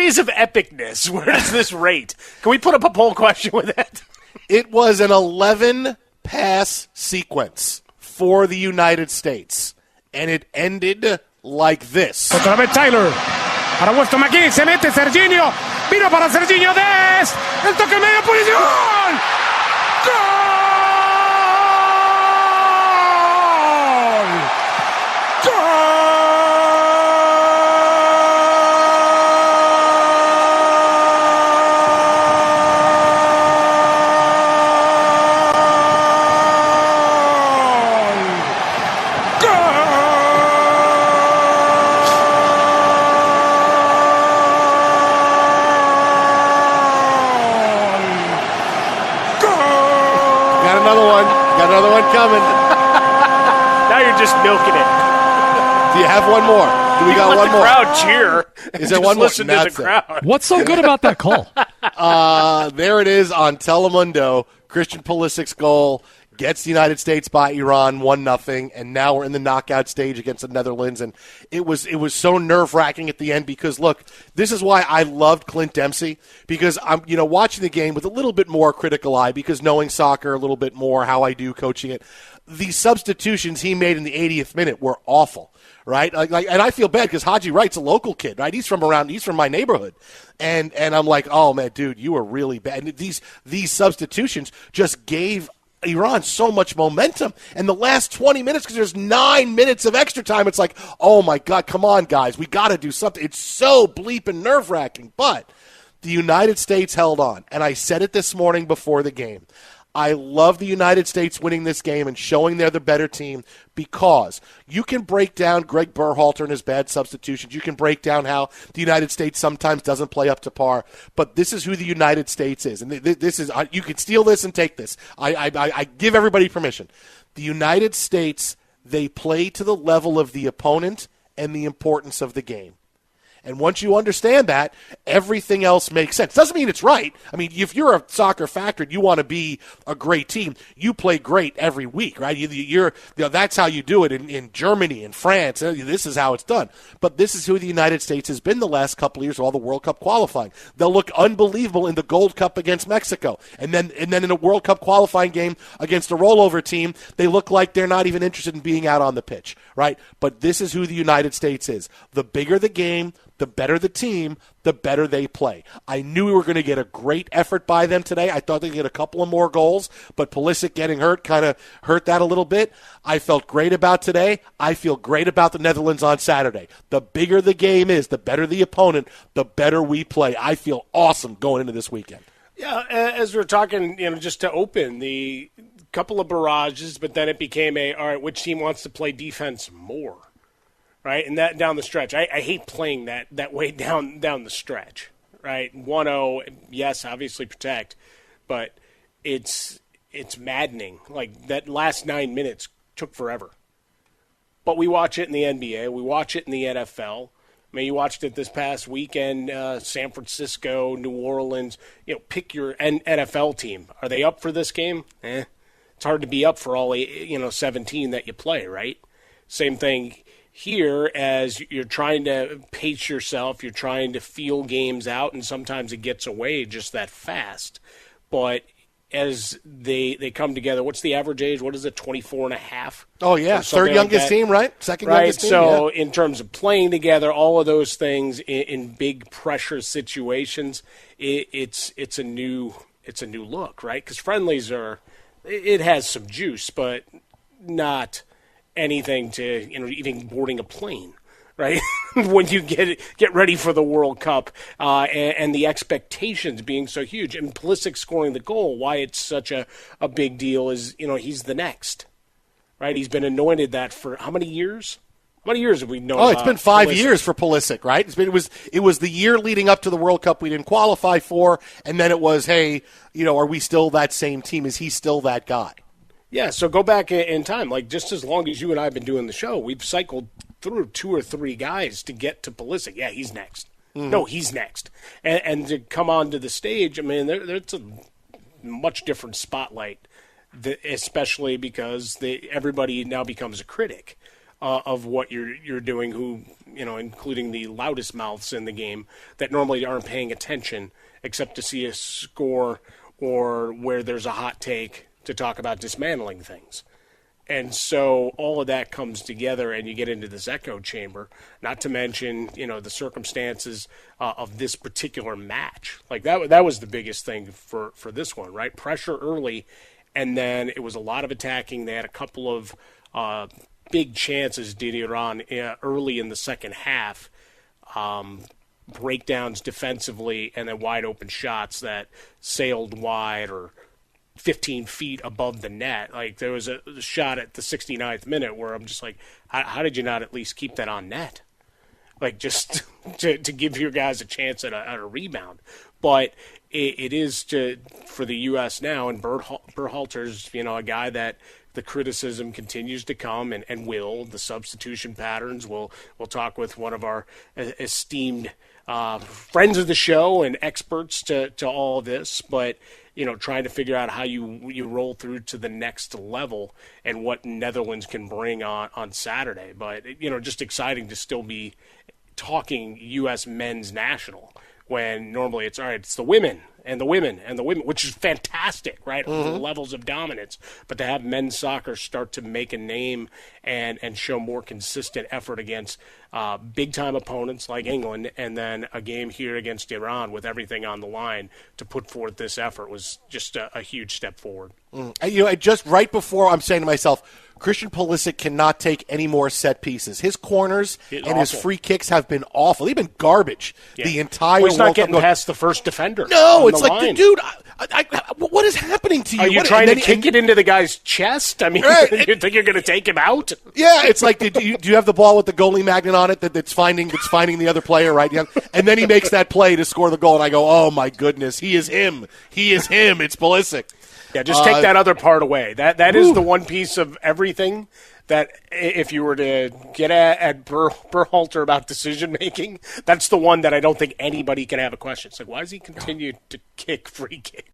degrees of epicness, where does this rate? Can we put up a poll question with that? It was an 11-pass sequence for the United States, and it ended like this. Otra vez Tyler. Para Weston McKinney. Se mete Serginho. Vino para Serginho Dest. El toque medio. Posición. ¡Gol! Got another one coming. Now you're just milking it. Do you have one more? Do we got one more? Crowd cheer. Is there one more? Listen to the crowd. What's so good about that call? There it is on Telemundo. Christian Pulisic's goal gets the United States by Iran 1-0, and now we're in the knockout stage against the Netherlands. And it was so nerve-wracking at the end because, look, this is why I loved Clint Dempsey, because I'm watching the game with a little bit more critical eye, because knowing soccer a little bit more, how I do coaching it. The substitutions he made in the 80th minute were awful. Right, and I feel bad because Haji Wright's a local kid, right? He's from my neighborhood, and I'm like, oh man, dude, you were really bad. And these substitutions just gave Iran so much momentum. And the last 20 minutes, because there's 9 minutes of extra time, it's like, oh my God, come on, guys, we got to do something. It's so bleeping nerve-wracking, but the United States held on, and I said it this morning before the game. I love the United States winning this game and showing they're the better team, because you can break down Greg Berhalter and his bad substitutions. You can break down how the United States sometimes doesn't play up to par. But this is who the United States is. And this is, you can steal this and take this. I give everybody permission. The United States, they play to the level of the opponent and the importance of the game. And once you understand that, everything else makes sense. Doesn't mean it's right. I mean, if you're a soccer factor and you want to be a great team, you play great every week, right? That's how you do it in Germany and France. This is how it's done. But this is who the United States has been the last couple of years with all the World Cup qualifying. They'll look unbelievable in the Gold Cup against Mexico. And then in a World Cup qualifying game against a rollover team, they look like they're not even interested in being out on the pitch, right? But this is who the United States is. The bigger the game, the better the team, the better they play. I knew we were going to get a great effort by them today. I thought they'd get a couple of more goals, but Pulisic getting hurt kind of hurt that a little bit. I felt great about today. I feel great about the Netherlands on Saturday. The bigger the game is, the better the opponent, the better we play. I feel awesome going into this weekend. Yeah, as we're talking, just to open the couple of barrages, but then it became all right, which team wants to play defense more? Right, and that down the stretch. I hate playing that way down the stretch, right? 1-0, yes, obviously protect, but it's maddening. Like, that last 9 minutes took forever. But we watch it in the NBA. We watch it in the NFL. I mean, you watched it this past weekend, San Francisco, New Orleans. Pick your NFL team. Are they up for this game? It's hard to be up for all 17 that you play, right? Same thing here, as you're trying to pace yourself, you're trying to feel games out, and sometimes it gets away just that fast. But as they come together, what's the average age? What is it, 24 and a half? Oh, yeah, third youngest team, right? Second youngest team, so in terms of playing together, all of those things in big pressure situations, it's a new look, right? Because friendlies it has some juice, but not anything to even boarding a plane, right? When you get ready for the World Cup, and the expectations being so huge, and Pulisic scoring the goal, why it's such a big deal is he's the next, right? He's been anointed that for how many years? How many years have we known? Oh, it's been 5 Pulisic? years for Pulisic, right? It was the year leading up to the World Cup we didn't qualify for, and then it was, hey, are we still that same team? Is he still that guy? Yeah, so go back in time. Like, just as long as you and I have been doing the show, we've cycled through 2 or 3 guys to get to Pulisic. Yeah, he's next. Mm-hmm. No, he's next. And to come onto the stage, I mean, there's a much different spotlight, especially because everybody now becomes a critic of what you're doing, who, including the loudest mouths in the game that normally aren't paying attention except to see a score or where there's a hot take to talk about dismantling things. And so all of that comes together, and you get into this echo chamber, not to mention, the circumstances of this particular match. Like that was the biggest thing for this one, right? Pressure early, and then it was a lot of attacking. They had a couple of big chances, did Iran, early in the second half, breakdowns defensively, and then wide open shots that sailed wide or 15 feet above the net. Like there was a shot at the 69th minute where I'm just like, how did you not at least keep that on net? Like just to give your guys a chance at a rebound. But it is for the U.S. now, and Berhalter's, a guy that the criticism continues to come and will. The substitution patterns. We'll talk with one of our esteemed friends of the show and experts to all of this, but trying to figure out how you roll through to the next level and what Netherlands can bring on Saturday. But just exciting to still be talking U.S. men's national when normally it's all right. It's the women and the women and the women, which is fantastic, right? Mm-hmm. The levels of dominance, but to have men's soccer start to make a name and show more consistent effort against big time opponents like England, and then a game here against Iran with everything on the line to put forth this effort was just a huge step forward. Just right before, I'm saying to myself, Christian Pulisic cannot take any more set pieces. His corners his free kicks have been awful. They've been garbage the entire He's not getting past the first defender. No, it's like, dude, what is happening to you? Are you trying to kick it into the guy's chest? I mean, you think you're going to take him out? Yeah, it's like, do you have the ball with the goalie magnet on it that's finding the other player, right? And then he makes that play to score the goal, and I go, oh, my goodness, he is him. He is him. It's Pulisic. Yeah, just take that other part away. That is the one piece of everything that if you were to get at Berhalter about decision-making, that's the one that I don't think anybody can have a question. It's like, why does he continue to kick free kicks?